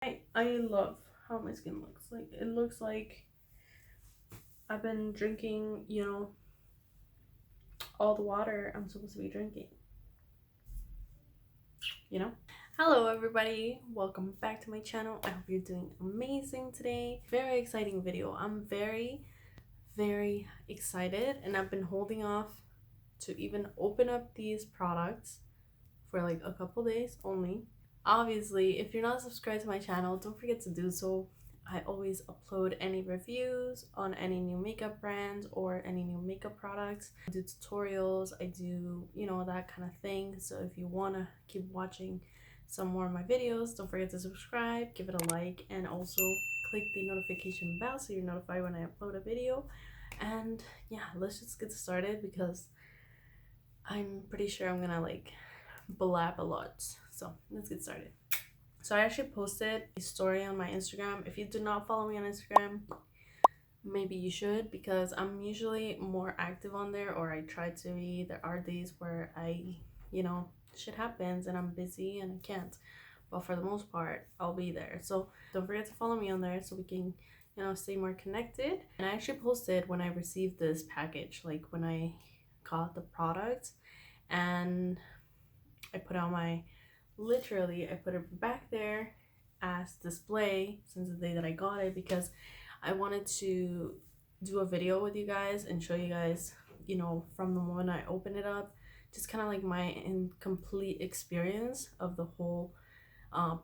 I love how my skin looks. Like, it looks like I've been drinking, all the water I'm supposed to be drinking. Hello everybody, welcome back to my channel. I hope you're doing amazing today. Very exciting video. I'm very excited, and I've been holding off to even open up these products for like a couple days only. Obviously, if you're not subscribed to my channel, don't forget to do so. I always upload any reviews on any new makeup brands or any new makeup products. I do tutorials, I do, that kind of thing. So if you want to keep watching some more of my videos, don't forget to subscribe, give it a like, and also click the notification bell so you're notified when I upload a video. And yeah, let's just get started because I'm pretty sure I'm gonna like blab a lot. So let's get started. So I actually posted a story on my Instagram. If you do not follow me on Instagram, maybe you should, because I'm usually more active on there, or I try to be. There are days where shit happens and I'm busy and I can't. But for the most part, I'll be there. So don't forget to follow me on there so we can, stay more connected. And I actually posted when I received this package, like when I got the product, and I put on my, literally I put it back there as display since the day that I got it, because I wanted to do a video with you guys and show you guys, from the moment I open it up, just kind of like my incomplete experience of the whole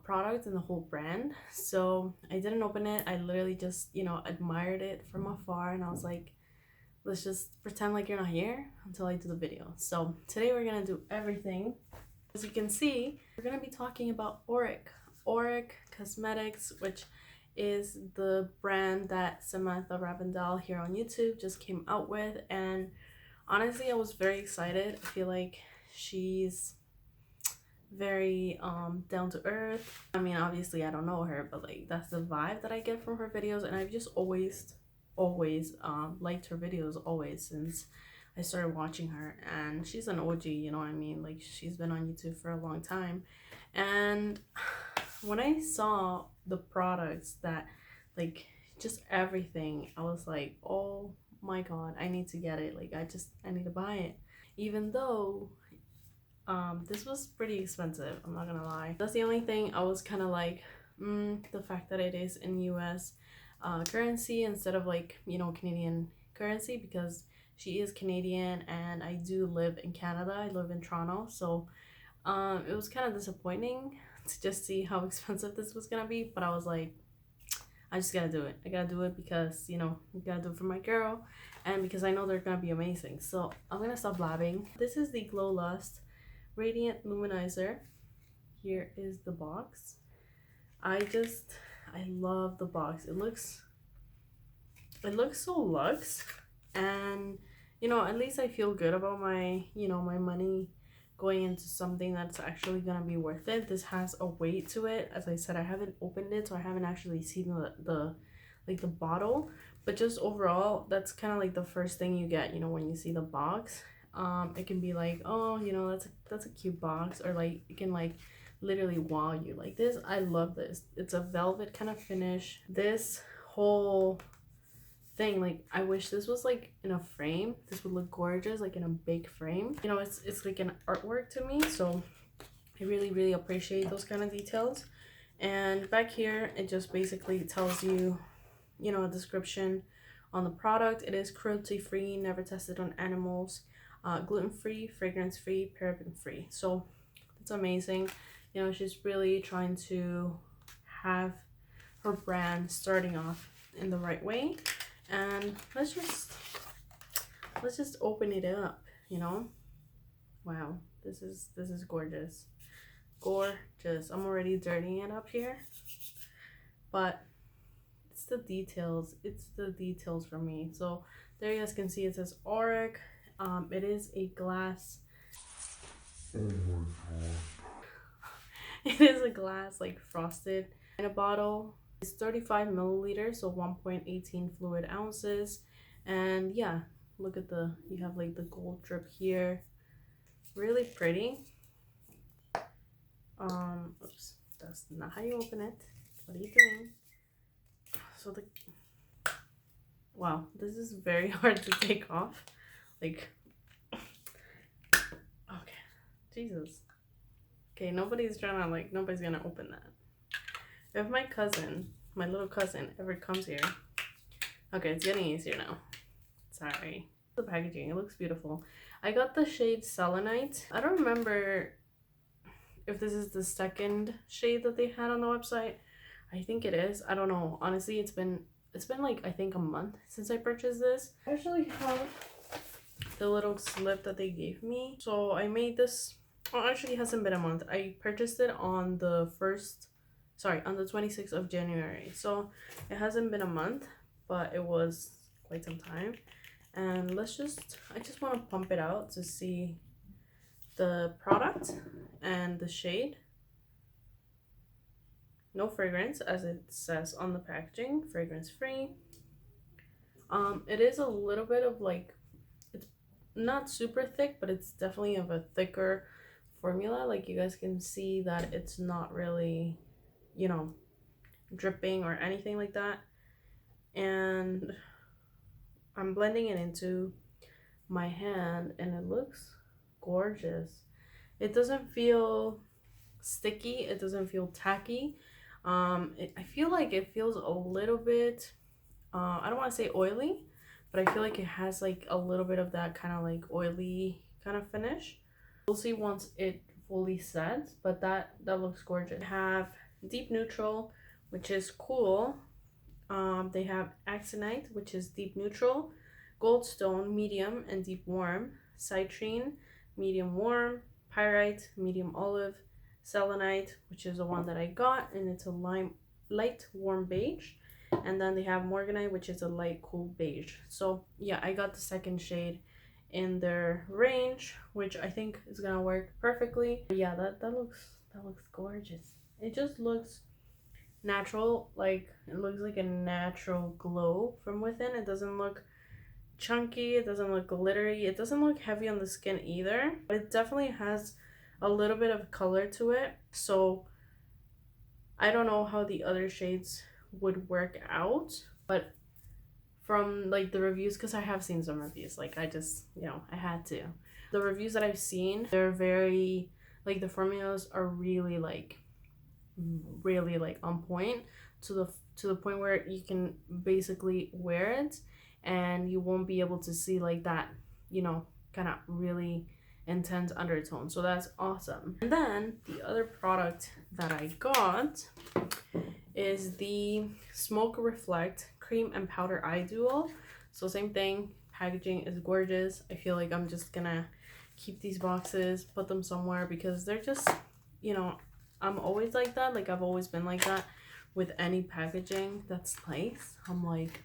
product and the whole brand. So I didn't open it. I literally just, admired it from afar, and I was like, let's just pretend like you're not here until I do the video. So today we're gonna do everything. As you can see, we're gonna be talking about AURIC Cosmetics, which is the brand that Samantha Ravndahl here on YouTube just came out with. And honestly, I was very excited. I feel like she's very down to earth. I mean, obviously I don't know her, but like that's the vibe that I get from her videos, and I've just always liked her videos always since I started watching her. And she's an OG, you know what I mean? Like, she's been on YouTube for a long time. And when I saw the products that, like, just everything, I was like, oh my god, I need to get it. Like, I need to buy it. Even though this was pretty expensive, I'm not gonna lie. That's the only thing I was kind of like, the fact that it is in US currency instead of like, Canadian currency, because she is Canadian and I do live in Canada. I live in Toronto. So it was kind of disappointing to just see how expensive this was gonna be, but I was like, I just gotta do it. I gotta do it because, I gotta do it for my girl, and because I know they're gonna be amazing. So I'm gonna stop blabbing. This is the Glow Lust Radiant Luminizer. Here is the box. I love the box. It looks so luxe, and at least I feel good about my my money going into something that's actually gonna be worth it. This has a weight to it. As I said, I haven't opened it, so I haven't actually seen the bottle, but just overall, that's kind of like the first thing you get when you see the box. It can be like, oh, that's a cute box, or like it can like literally wow you. Like this, I love this. It's a velvet kind of finish. This whole thing, like, I wish this was like in a frame. This would look gorgeous, like in a big frame. It's like an artwork to me, so I really appreciate those kind of details. And back here, it just basically tells you, a description on the product. It is cruelty free, never tested on animals, gluten free, fragrance free, paraben free. So it's amazing. She's really trying to have her brand starting off in the right way. And let's just open it up. Wow, this is gorgeous. I'm already dirtying it up here, but it's the details for me. So there you guys can see it says AURIC. It is a glass. Oh my god. It is a glass, like, frosted in a bottle. It's 35 milliliters, so 1.18 fluid ounces. And yeah, look at you have like the gold drip here. Really pretty. Oops, that's not how you open it. What are you doing? So the, wow, this is very hard to take off. Like, okay, Jesus. Okay, nobody's gonna open that. If my cousin, my little cousin, ever comes here, okay, it's getting easier now. Sorry. The packaging, it looks beautiful. I got the shade Selenite. I don't remember if this is the second shade that they had on the website. I think it is. I don't know. Honestly, it's been like, I think a month since I purchased this. I actually have the little slip that they gave me. So I made this, oh, actually it hasn't been a month. I purchased it on the 26th of January. So it hasn't been a month, but it was quite some time. And I just want to pump it out to see the product and the shade. No fragrance, as it says on the packaging, fragrance free. It is a little bit of like, it's not super thick, but it's definitely of a thicker formula. Like, you guys can see that it's not really, you know, dripping or anything like that. And I'm blending it into my hand and it looks gorgeous. It doesn't feel sticky, it doesn't feel tacky. I feel like it feels a little bit, I don't want to say oily, but I feel like it has like a little bit of that kind of like oily kind of finish. We'll see once it fully sets, but that looks gorgeous. They have deep neutral, which is cool. They have Axonite, which is deep neutral, Goldstone, medium and deep warm, Citrine, medium warm, Pyrite, medium olive, Selenite, which is the one that I got, and it's a light warm beige. And then they have Morganite, which is a light cool beige. So yeah, I got the second shade in their range, which I think is gonna work perfectly. But yeah, that looks gorgeous. It just looks natural. Like, it looks like a natural glow from within. It doesn't look chunky, it doesn't look glittery, it doesn't look heavy on the skin either, but it definitely has a little bit of color to it. So I don't know how the other shades would work out, but from like the reviews, because I have seen some reviews, like I just, you know, I had to. The reviews that I've seen, they're very, like, the formulas are really like on point, to the point where you can basically wear it and you won't be able to see like that, you know, kind of really intense undertone. So that's awesome. And then the other product that I got is the Smoke Reflect Cream and Powder Eye Duo. So same thing, packaging is gorgeous. I feel like I'm just gonna keep these boxes, put them somewhere, because they're just, you know, I'm always like that. Like, I've always been like that with any packaging that's nice. I'm like,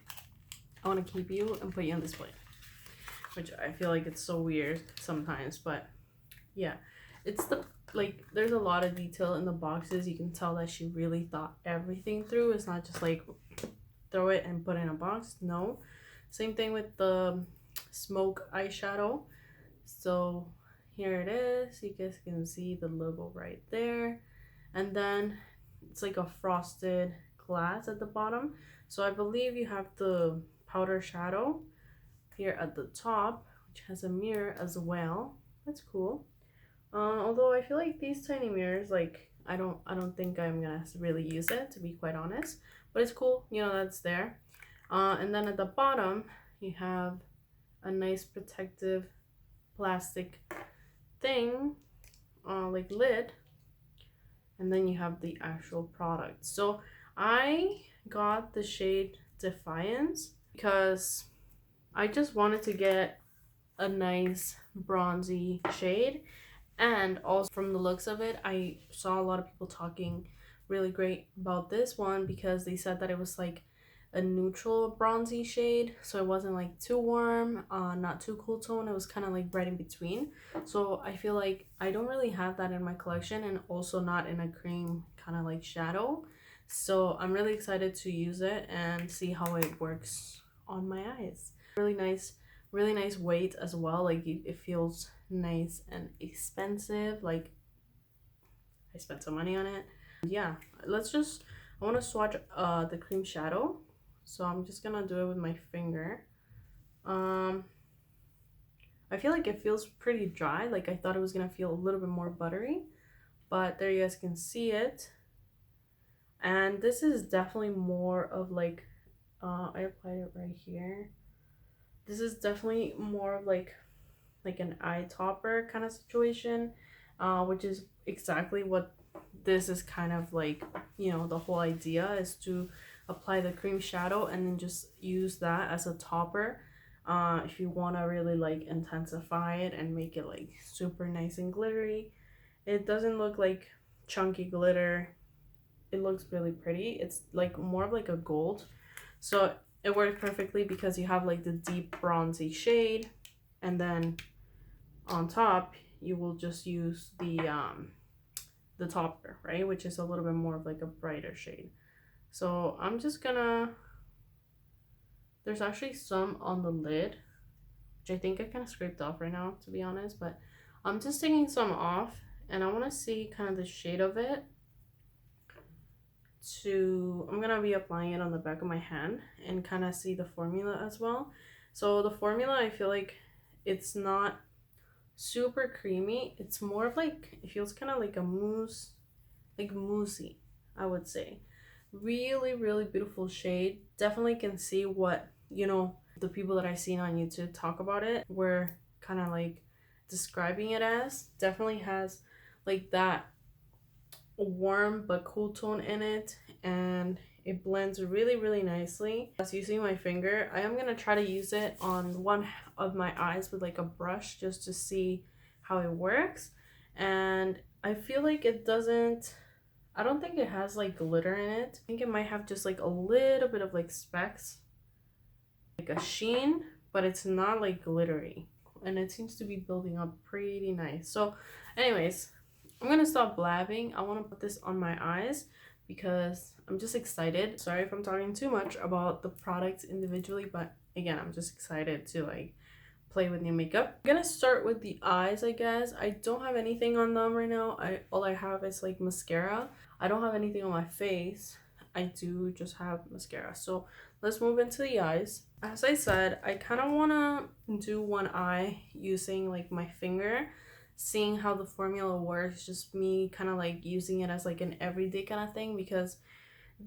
I want to keep you and put you on display, which I feel like it's so weird sometimes. But yeah, it's the, like, there's a lot of detail in the boxes. You can tell that she really thought everything through. It's not just like throw it and put it in a box. No. Same thing with the Smoke eyeshadow. So here it is. You guys can see the logo right there. And then it's like a frosted glass at the bottom. So I believe you have the powder shadow here at the top, which has a mirror as well. That's cool. Although I feel like these tiny mirrors, like, I don't think I'm gonna really use it, to be quite honest. But it's cool, you know, that's there. And then at the bottom, you have a nice protective plastic thing, like lid. And then you have the actual product. So I got the shade Defiance because I just wanted to get a nice bronzy shade. And also, from the looks of it, I saw a lot of people talking really great about this one, because they said that it was like a neutral bronzy shade, so it wasn't like too warm, not too cool tone. It was kind of like right in between. So I feel like I don't really have that in my collection, and also not in a cream kind of like shadow. So I'm really excited to use it and see how it works on my eyes. Really nice weight as well. Like, it feels nice and expensive. Like, I spent some money on it. Yeah, I I want to swatch the cream shadow, so I'm just gonna do it with my finger. I feel like it feels pretty dry. Like I thought it was gonna feel a little bit more buttery, but there you guys can see it. And this is definitely more of like, I applied it right here. This is definitely more of like an eye topper kind of situation, which is exactly what this is kind of like. You know, the whole idea is to apply the cream shadow and then just use that as a topper. If you want to really like intensify it and make it like super nice and glittery. It doesn't look like chunky glitter. It looks really pretty. It's like more of like a gold, so it worked perfectly because you have like the deep bronzy shade, and then on top you will just use the topper, right, which is a little bit more of like a brighter shade. So I'm just gonna, there's actually some on the lid, which I think I kind of scraped off right now, to be honest, but I'm just taking some off, and I want to see kind of the shade of it. I'm gonna be applying it on the back of my hand and kind of see the formula as well. So the formula, I feel like it's not super creamy. It's more of like, it feels kind of like a mousse, like moussey, I would say. Really, really beautiful shade. Definitely can see what, you know, the people that I've seen on YouTube talk about it were kind of like describing it as. Definitely has like that warm but cool tone in it, and it blends really, really nicely. As using my finger, I am gonna try to use it on one of my eyes with like a brush just to see how it works. And I feel like it doesn't, I don't think it has like glitter in it. I think it might have just like a little bit of like specks, like a sheen, but it's not like glittery, and it seems to be building up pretty nice. So anyways, I'm gonna stop blabbing. I want to put this on my eyes because I'm just excited. Sorry if I'm talking too much about the products individually, but again, I'm just excited to like play with new makeup. I'm gonna start with the eyes, I guess. I don't have anything on them right now. All I have is like mascara. I don't have anything on my face. I do just have mascara. So let's move into the eyes. As I said, I kind of want to do one eye using like my finger, seeing how the formula works, just me kind of like using it as like an everyday kind of thing, because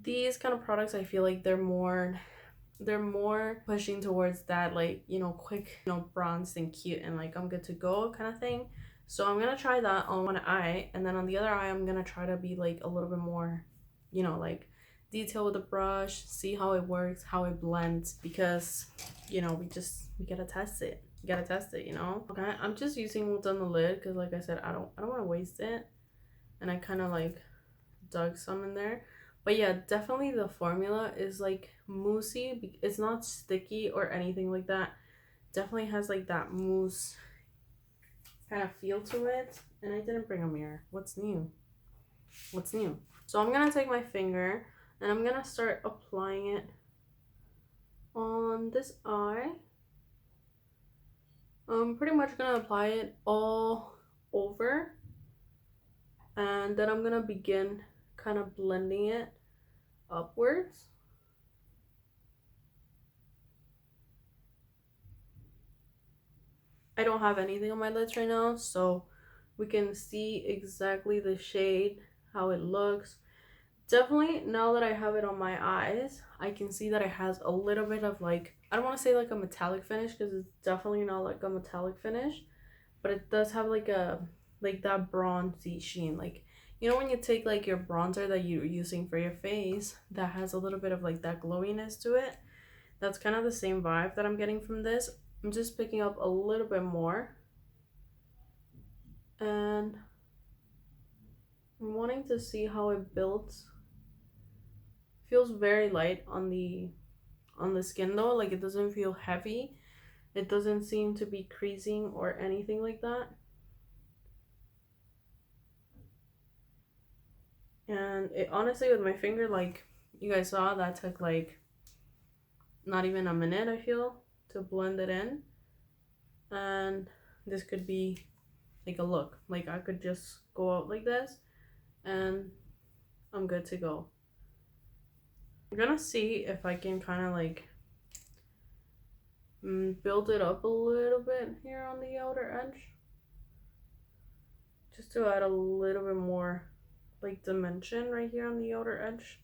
these kind of products, I feel like they're more pushing towards that, like, you know, quick, you know, bronzed and cute and like I'm good to go kind of thing. So I'm gonna try that on one eye, and then on the other eye I'm gonna try to be like a little bit more, you know, like detail with the brush, see how it works, how it blends, because, you know, we gotta test it. You gotta test it, you know. Okay, I'm just using what's on the lid because like I said, I don't want to waste it, and I kind of like dug some in there. But yeah, definitely the formula is like moussey. It's not sticky or anything like that. Definitely has like that mousse kind of feel to it. And I didn't bring a mirror. What's new? What's new? So I'm gonna take my finger and I'm gonna start applying it on this eye. I'm pretty much gonna apply it all over, and then I'm gonna begin kind of blending it upwards. I don't have anything on my lids right now, so we can see exactly the shade, how it looks. Definitely, now that I have it on my eyes, I can see that it has a little bit of like, I don't want to say like a metallic finish because it's definitely not like a metallic finish, but it does have like a, like that bronzy sheen. Like, you know when you take like your bronzer that you're using for your face that has a little bit of like that glowiness to it? That's kind of the same vibe that I'm getting from this. I'm just picking up a little bit more, and I'm wanting to see how it builds. Feels very light on the skin though, like it doesn't feel heavy. It doesn't seem to be creasing or anything like that. And it honestly, with my finger, like you guys saw, that took like not even a minute, I feel, to blend it in. And this could be like a look. Like I could just go out like this and I'm good to go. I'm gonna see if I can kind of like build it up a little bit here on the outer edge, just to add a little bit more like dimension right here on the outer edge.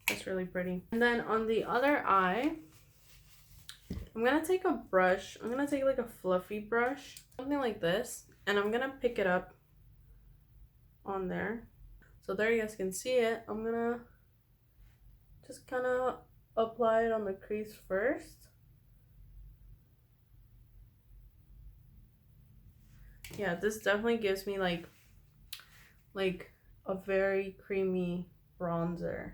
That's really pretty. And then on the other eye, I'm gonna take a brush. I'm gonna take like a fluffy brush, something like this, and I'm gonna pick it up on there. So there you guys can see it. I'm gonna just kind of apply it on the crease first. Yeah, this definitely gives me like a very creamy bronzer.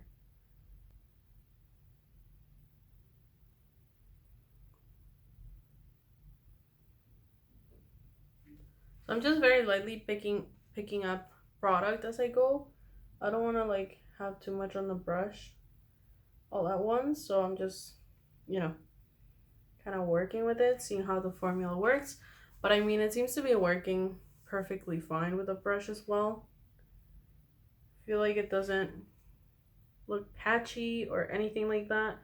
So I'm just very lightly picking up product as I go. I don't want to like have too much on the brush all at once, so I'm just, you know, kind of working with it, seeing how the formula works. But I mean, it seems to be working perfectly fine with the brush as well. I feel like it doesn't look patchy or anything like that.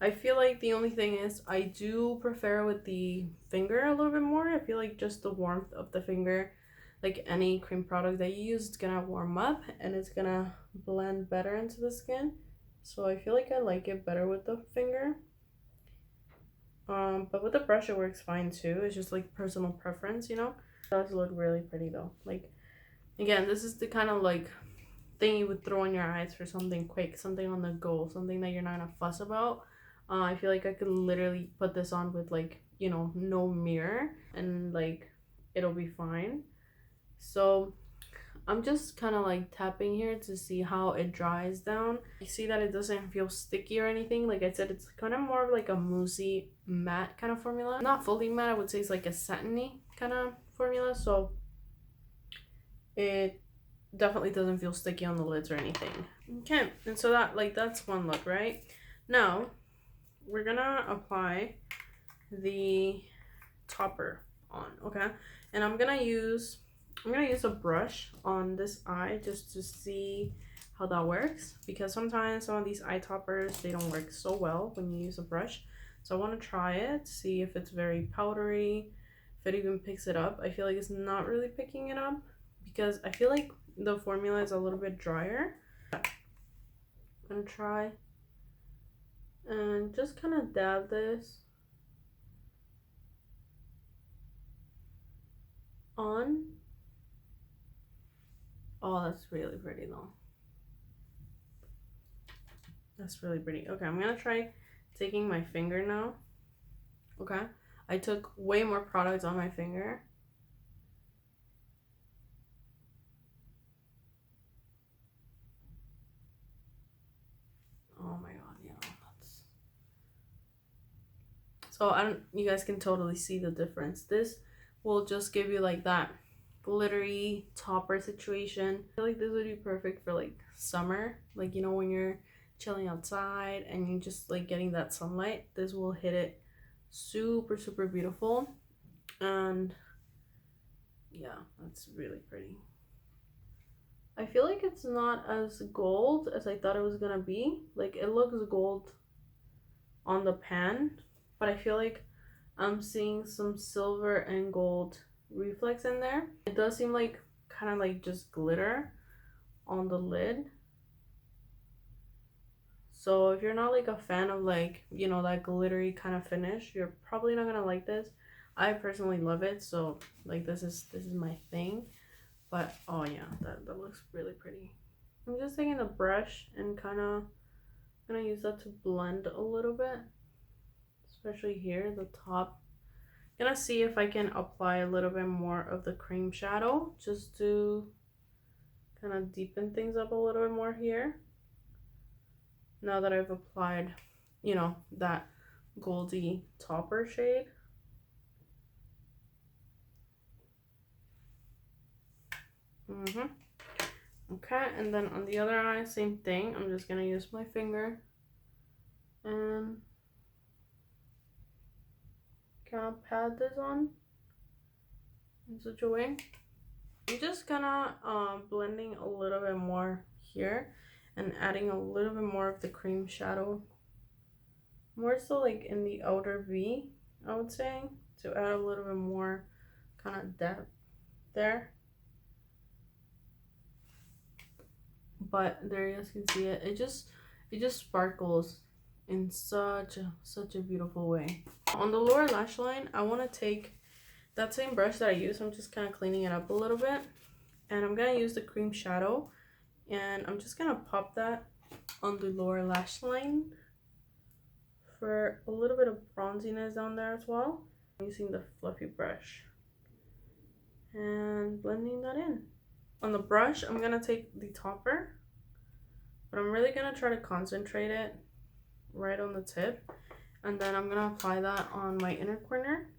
I feel like the only thing is I do prefer with the finger a little bit more. I feel like just the warmth of the finger, like any cream product that you use, it's gonna warm up and it's gonna blend better into the skin. So I feel like I like it better with the finger. But with the brush it works fine too. It's just like personal preference, you know. It does look really pretty though. Like, again, this is the kind of like thing you would throw in your eyes for something quick, something on the go, something that you're not gonna fuss about. I feel like I could literally put this on with like, you know, no mirror and like it'll be fine. So I'm just kind of like tapping here to see how it dries down. You see that it doesn't feel sticky or anything. Like I said, it's kind of more of like a moussey matte kind of formula. Not fully matte, I would say it's like a satiny kind of formula. So it definitely doesn't feel sticky on the lids or anything. Okay, and so that's one look, right? Now we're gonna apply the topper on, okay? And I'm gonna use a brush on this eye just to see how that works, because sometimes some of these eye toppers, they don't work so well when you use a brush. So I want to try it, see if it's very powdery, if it even picks it up. I feel like it's not really picking it up because I feel like the formula is a little bit drier. I'm gonna try and just kind of dab this on. Oh, that's really pretty though. That's really pretty. Okay, I'm gonna try taking my finger now. Okay, I took way more product on my finger. Oh my god, yeah, that's... So you guys can totally see the difference. This will just give you like that glittery topper situation. I feel like this would be perfect for like summer, like, you know, when you're chilling outside and you just like getting that sunlight. This will hit it super beautiful. And yeah, that's really pretty. I feel like it's not as gold as I thought it was gonna be. Like, it looks gold on the pan, but I feel like I'm seeing some silver and gold reflex in there. It does seem like kind of like just glitter on the lid. So if you're not like a fan of like, you know, that glittery kind of finish, you're probably not gonna like this. I personally love it, so like this is my thing. But oh yeah, that looks really pretty. I'm just taking the brush and kind of gonna use that to blend a little bit, especially here, the top. Gonna see if I can apply a little bit more of the cream shadow just to kind of deepen things up a little bit more here. Now that I've applied, you know, that goldy topper shade. Okay, and then on the other eye, same thing. I'm just gonna use my finger and kind of pat this on. in such a way. I'm just kind of blending a little bit more here and adding a little bit more of the cream shadow, more so like in the outer V, I would say, to add a little bit more kind of depth there. But there you guys can see it. It just sparkles in such a beautiful way. On the lower lash line, I want to take that same brush that I use. I'm just kind of cleaning it up a little bit, and I'm gonna use the cream shadow, and I'm just gonna pop that on the lower lash line for a little bit of bronziness down there as well. I'm using the fluffy brush and blending that in. On the brush, I'm gonna take the topper, but I'm really gonna try to concentrate it right on the tip, and then I'm gonna apply that on my inner corner.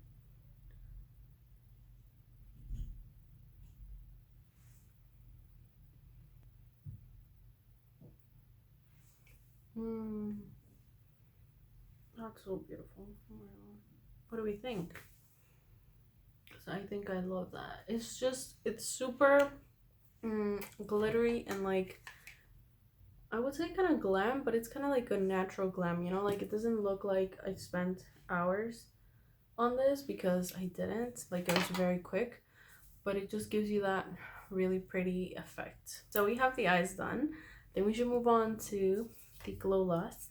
That's so beautiful. Oh my god. What do we think? Because I think I love that. It's super glittery and like, I would say kind of glam, but it's kind of like a natural glam, you know? Like, it doesn't look like I spent hours on this, because I didn't. Like, it was very quick, but it just gives you that really pretty effect. So we have the eyes done. Then we should move on to the Glow Lust,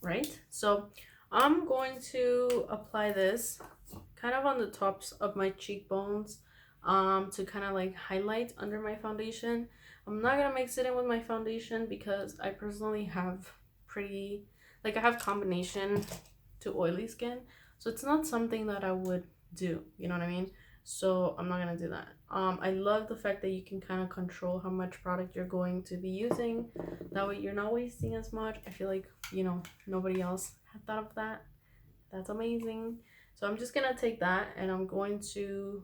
right? So I'm going to apply this kind of on the tops of my cheekbones, to kind of like highlight under my foundation. I'm not gonna mix it in with my foundation because I personally have pretty, like, I have combination to oily skin, so it's not something that I would do, you know what I mean? So I'm not gonna do that. I love the fact that you can kind of control how much product you're going to be using. That way you're not wasting as much. I feel like, you know, nobody else had thought of that. That's amazing. So I'm just gonna take that and I'm going to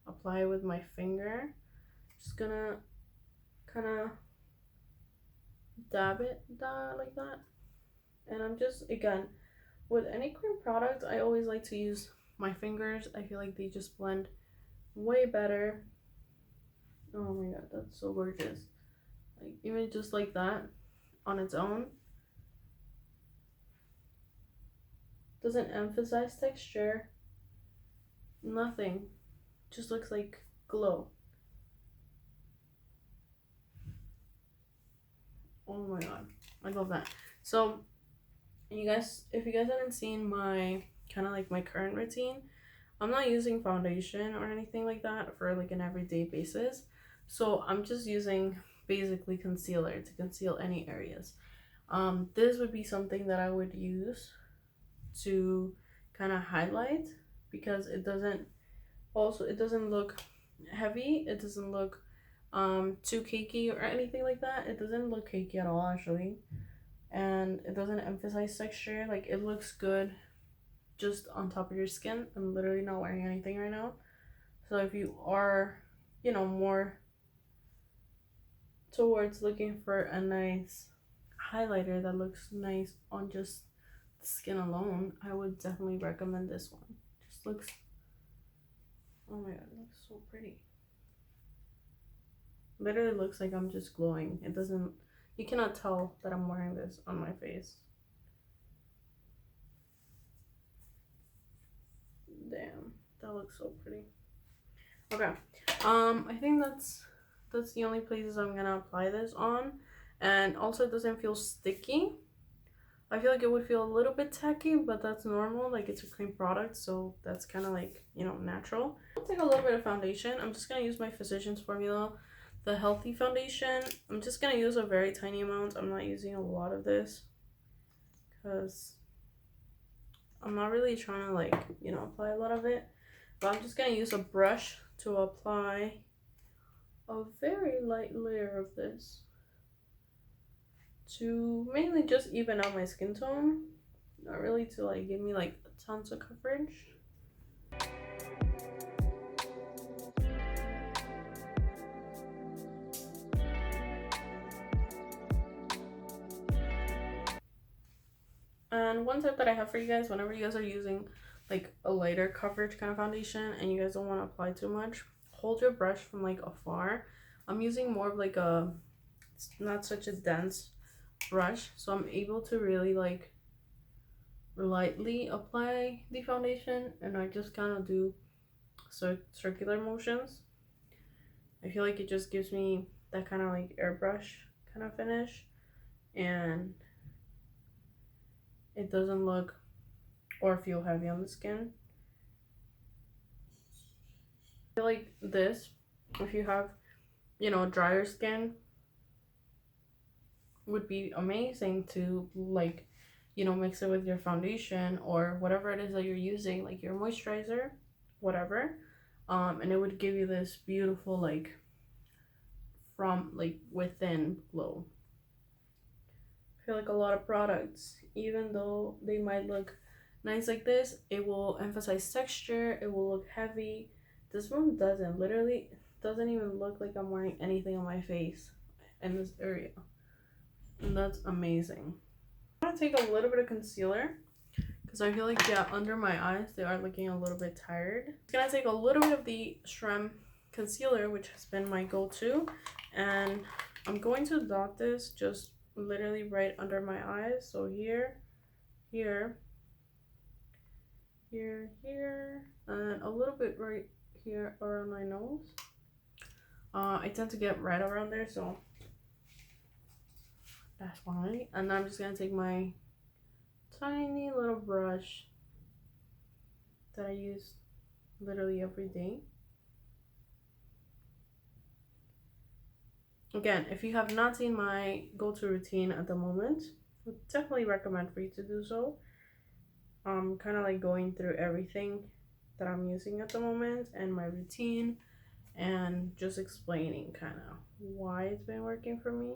apply it with my finger. Just gonna kind of dab it down like that. And I'm just, again, with any cream product, I always like to use my fingers. I feel like they just blend way better. Oh my god, that's so gorgeous. Like, even just like that on its own doesn't emphasize texture, nothing, just looks like glow. Oh my god, I love that. So you guys, if you guys haven't seen my kind of like my current routine, I'm not using foundation or anything like that for like an everyday basis. So I'm just using basically concealer to conceal any areas. This would be something that I would use to kind of highlight, because it doesn't look heavy, it doesn't look too cakey or anything like that. It doesn't look cakey at all, actually, and it doesn't emphasize texture. Like, it looks good just on top of your skin. I'm literally not wearing anything right now, so if you are, you know, more towards looking for a nice highlighter that looks nice on just the skin alone, I would definitely recommend this one. Just looks, oh my god, it looks so pretty. Literally looks like I'm just glowing. It doesn't, you cannot tell that I'm wearing this on my face. Damn, that looks so pretty. Okay, I think that's the only places I'm gonna apply this on. And also, it doesn't feel sticky. I feel like it would feel a little bit tacky, but that's normal. Like, it's a cream product, so that's kind of like, you know, natural. I'll take a little bit of foundation. I'm just gonna use my Physicians Formula, the healthy foundation. I'm just gonna use a very tiny amount. I'm not using a lot of this because I'm not really trying to, like, you know, apply a lot of it. But I'm just gonna use a brush to apply a very light layer of this to mainly just even out my skin tone, not really to like give me like tons of coverage. And one tip that I have for you guys, whenever you guys are using like a lighter coverage kind of foundation and you guys don't want to apply too much, hold your brush from like afar. I'm using more of like a, it's not such a dense brush, so I'm able to really like lightly apply the foundation, and I just kind of do circular motions. I feel like it just gives me that kind of like airbrush kind of finish, and it doesn't look or feel heavy on the skin. I feel like this, if you have, you know, drier skin, would be amazing to like, you know, mix it with your foundation or whatever it is that you're using, like your moisturizer, whatever, and it would give you this beautiful like from like within glow. I feel like a lot of products, even though they might look nice like this, it will emphasize texture, it will look heavy. This one doesn't, literally doesn't even look like I'm wearing anything on my face in this area, and that's amazing. I'm gonna take a little bit of concealer because I feel like, yeah, under my eyes they are looking a little bit tired. I'm gonna take a little bit of the Shrimp concealer, which has been my go-to, and I'm going to dot this just literally right under my eyes. So here, here, here, here, and a little bit right here around my nose. I tend to get right around there, so that's why. And then I'm just gonna take my tiny little brush that I use literally every day. Again, if you have not seen my go-to routine at the moment, I would definitely recommend for you to do so. I'm kind of like going through everything that I'm using at the moment and my routine, and just explaining kind of why it's been working for me.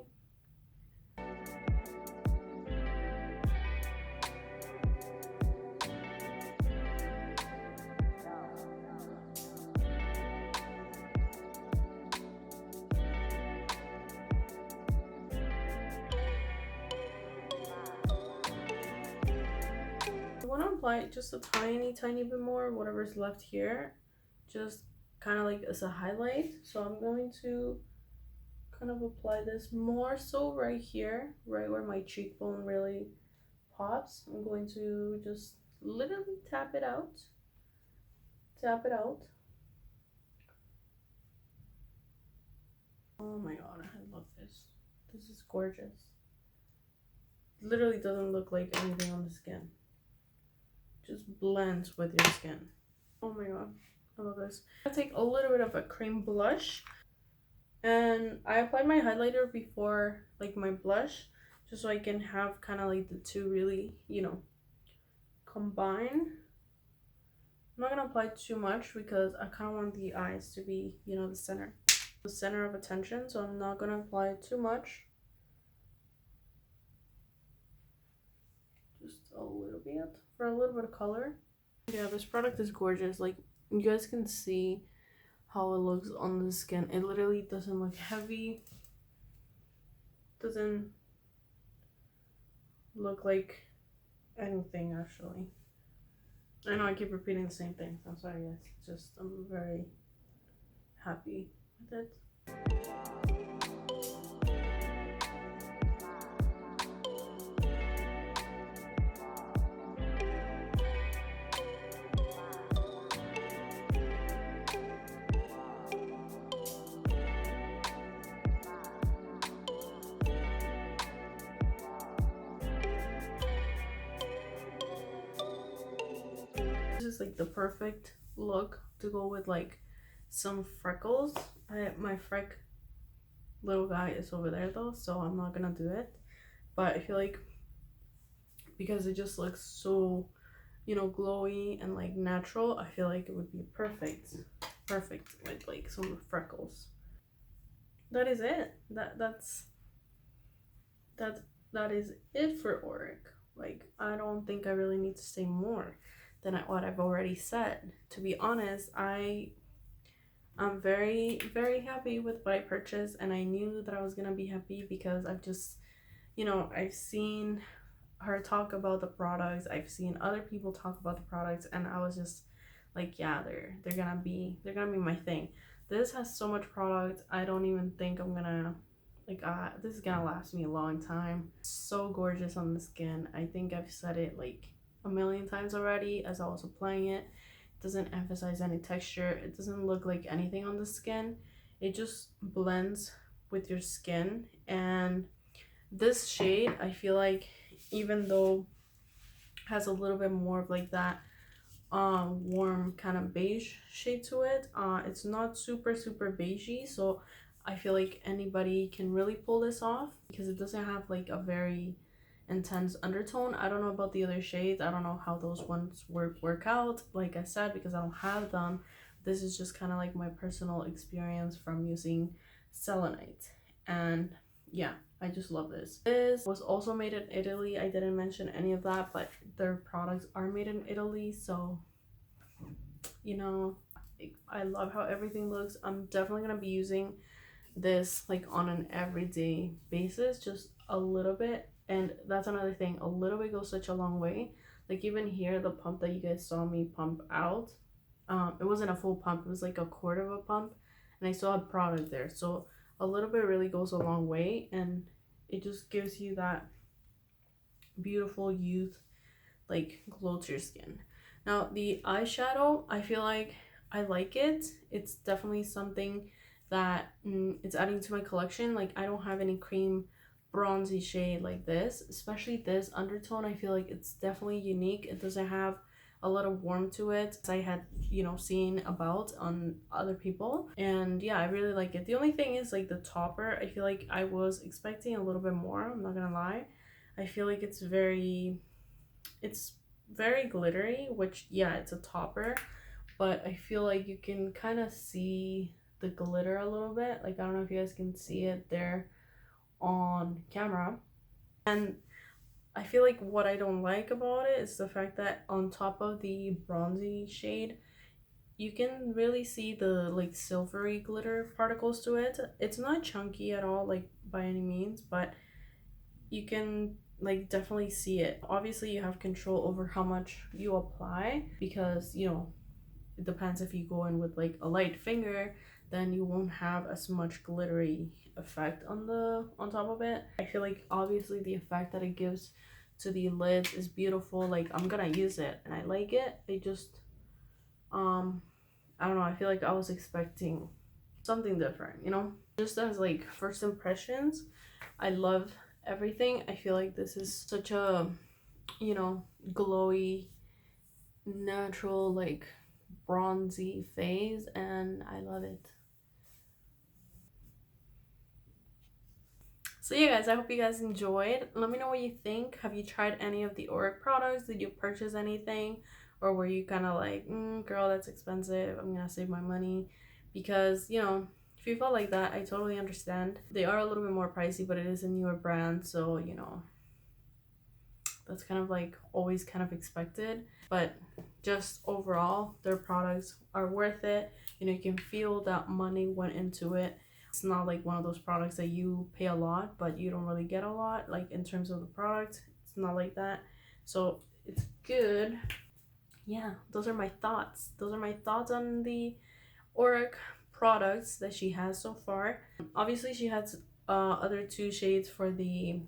I want to apply just a tiny bit more, whatever's left here, just kind of like as a highlight. So I'm going to kind of apply this more so right here, right where my cheekbone really pops. I'm going to just literally tap it out. Oh my god, I love this. This is gorgeous. Literally doesn't look like anything on the skin. Just blends with your skin. Oh my god, I love this. I take a little bit of a cream blush, and I applied my highlighter before like my blush, just so I can have kind of like the two really, you know, combine. I'm not gonna apply too much because I kind of want the eyes to be, you know, the center of attention, so I'm not gonna apply too much. Just a little bit for a little bit of color. Yeah, this product is gorgeous. Like, you guys can see how it looks on the skin. It literally doesn't look heavy, doesn't look like anything actually. I know I keep repeating the same thing, so I'm sorry guys. Just I'm very happy with it. This is like the perfect look to go with like some freckles. My freck little guy is over there though, so I'm not gonna do it. But I feel like because it just looks so, you know, glowy and like natural, I feel like it would be perfect with like some freckles. That is it. That is it for AURIC. Like, I don't think I really need to say more than what I've already said. To be honest, I'm very happy with what I purchased, and I knew that I was gonna be happy because I've just, you know, I've seen her talk about the products. I've seen other people talk about the products, and I was just like, yeah, they're gonna be my thing. This has so much product. I don't even think I'm gonna like this is gonna last me a long time. So gorgeous on the skin. I think I've said it like a million times already as I was applying it. It doesn't emphasize any texture. It doesn't look like anything on the skin. It just blends with your skin. And this shade, I feel like, even though has a little bit more of like that warm kind of beige shade to it, it's not super beigey, so I feel like anybody can really pull this off because it doesn't have like a very intense undertone. I don't know about the other shades. I don't know how those ones work out, like I said, because I don't have them. This is just kind of like my personal experience from using selenite. And yeah, I just love this. This was also made in Italy. I didn't mention any of that, but their products are made in Italy, so you know, I love how everything looks. I'm definitely gonna be using this like on an everyday basis, just a little bit. And that's another thing, a little bit goes such a long way. Like even here, the pump that you guys saw me pump out, it wasn't a full pump, it was like a quarter of a pump, and I still had product there. So a little bit really goes a long way, and it just gives you that beautiful youth like glow to your skin. Now the eyeshadow, I feel like I like it. It's definitely something that it's adding to my collection. Like I don't have any cream bronzy shade like this, especially this undertone. I feel like it's definitely unique. It doesn't have a lot of warmth to it, as I had, you know, seen about on other people. And yeah, I really like it. The only thing is like the topper, I feel like I was expecting a little bit more, I'm not gonna lie. I feel like it's very glittery, which yeah, it's a topper, but I feel like you can kind of see the glitter a little bit. Like I don't know if you guys can see it there on camera. And I feel like what I don't like about it is the fact that on top of the bronzy shade, you can really see the like silvery glitter particles to it. It's not chunky at all, like by any means, but you can like definitely see it. Obviously you have control over how much you apply, because you know, it depends. If you go in with like a light finger, then you won't have as much glittery effect on top of it. I feel like obviously the effect that it gives to the lids is beautiful. Like I'm gonna use it and I like it. I just I don't know, I feel like I was expecting something different, you know. Just as like first impressions, I love everything. I feel like this is such a, you know, glowy, natural, like bronzy phase, and I love it. So yeah guys, I hope you guys enjoyed. Let me know what you think. Have you tried any of the AURIC products? Did you purchase anything, or were you kind of like, girl, that's expensive, I'm gonna save my money? Because you know, if you felt like that, I totally understand. They are a little bit more pricey, but it is a newer brand, so you know, that's kind of like always kind of expected. But just overall, their products are worth it. You know, you can feel that money went into it. It's not like one of those products that you pay a lot but you don't really get a lot, like in terms of the product. It's not like that, so it's good. Yeah, those are my thoughts. Those are my thoughts on the AURIC products that she has so far. Obviously she has other two shades for the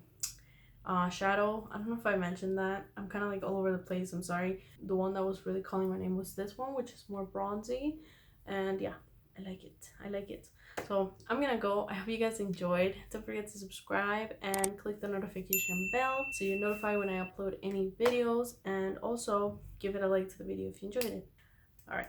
shadow. I don't know if I mentioned that. I'm kind of like all over the place, I'm sorry. The one that was really calling my name was this one, which is more bronzy. And yeah, I like it. I like it. So I'm gonna go. I hope you guys enjoyed. Don't forget to subscribe and click the notification bell so you're notified when I upload any videos, and also give it a like to the video if you enjoyed it. All right.